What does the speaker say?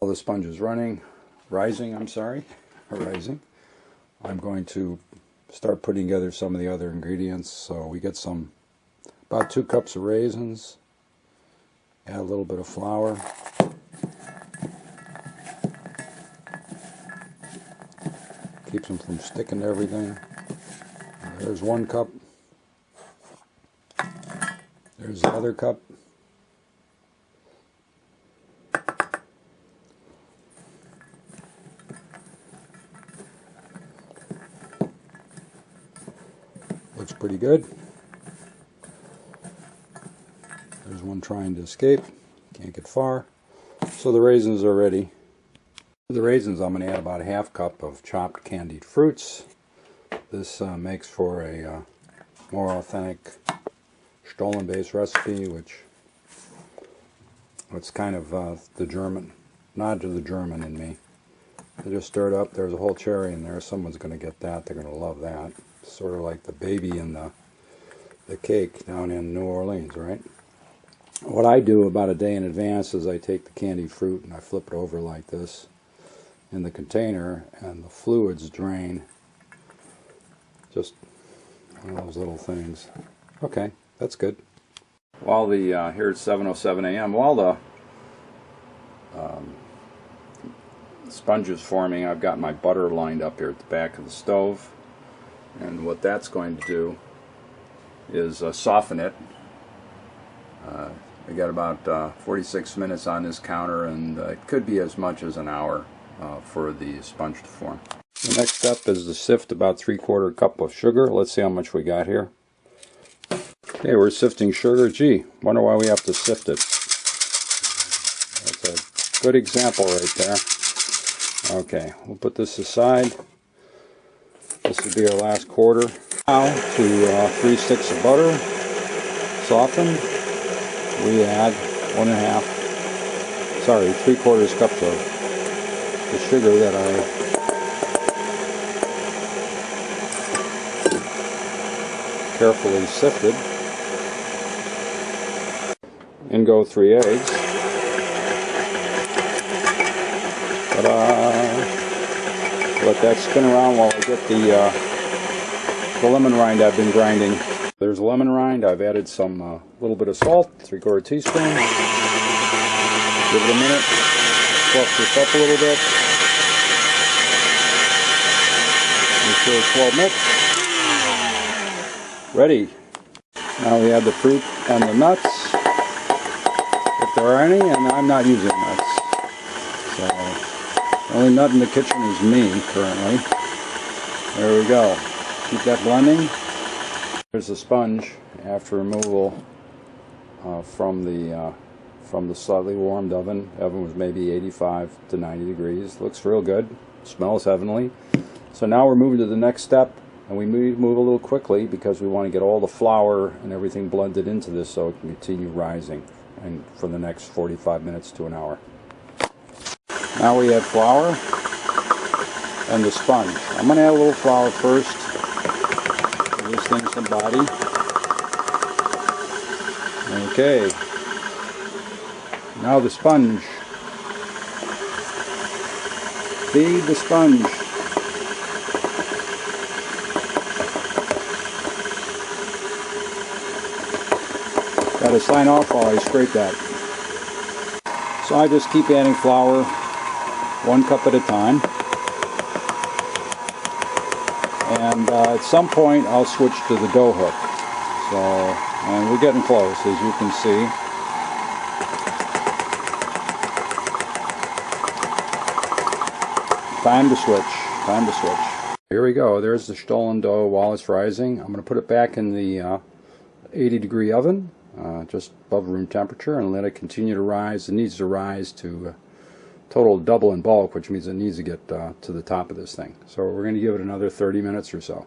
the sponge is rising, I'm going to start putting together some of the other ingredients. So we get about 2 cups of raisins, add a little bit of flour, keeps them from sticking to everything. There's 1 cup, there's the other cup. Looks pretty good. There's one trying to escape. Can't get far. So the raisins are ready. For the raisins, I'm going to add about a ½ cup of chopped candied fruits. This makes for a more authentic Stollen-based recipe, which it's kind of the German, nod to the German in me. I just stirred up. There's a whole cherry in there. Someone's going to get that. They're going to love that. Sort of like the baby in the cake down in New Orleans, right? What I do about a day in advance is I take the candied fruit and I flip it over like this in the container, and the fluids drain. Just one of those little things. Okay, that's good. While here it's 7:07 a.m. While the sponge is forming, I've got my butter lined up here at the back of the stove. And what that's going to do is soften it. I got about 46 minutes on this counter, and it could be as much as an hour for the sponge to form. The next step is to sift about 3/4 cup of sugar. Let's see how much we got here. Okay, we're sifting sugar. Gee, wonder why we have to sift it. That's a good example right there. Okay, we'll put this aside. This will be our last quarter. Now to 3 sticks of butter, softened, we add 3/4 cups of the sugar that I carefully sifted. In go 3 eggs. Ta-da! Let that spin around while I get the lemon rind I've been grinding. There's lemon rind. I've added some little bit of salt, 3/4 teaspoon. Give it a minute. Fluff this up a little bit. Make sure it's well mixed. Ready. Now we add the fruit and the nuts, if there are any, and I'm not using nuts. So the only nut in the kitchen is me currently. There we go. Keep that blending. There's the sponge after removal from the slightly warmed oven. The oven was maybe 85 to 90 degrees. Looks real good. Smells heavenly. So now we're moving to the next step, and we move a little quickly because we want to get all the flour and everything blended into this so it can continue rising and for the next 45 minutes to an hour. Now we add flour and the sponge. I'm going to add a little flour first. Give this thing some body. Okay. Now the sponge. Feed the sponge. Got to sign off while I scrape that. So I just keep adding flour 1 cup at a time. And at some point I'll switch to the dough hook. So, and we're getting close, as you can see. Time to switch. Time to switch. Here we go. There's the Stollen dough while it's rising. I'm going to put it back in the 80-degree oven, just above room temperature, and let it continue to rise. It needs to rise to total double in bulk, which means it needs to get to the top of this thing. So we're going to give it another 30 minutes or so.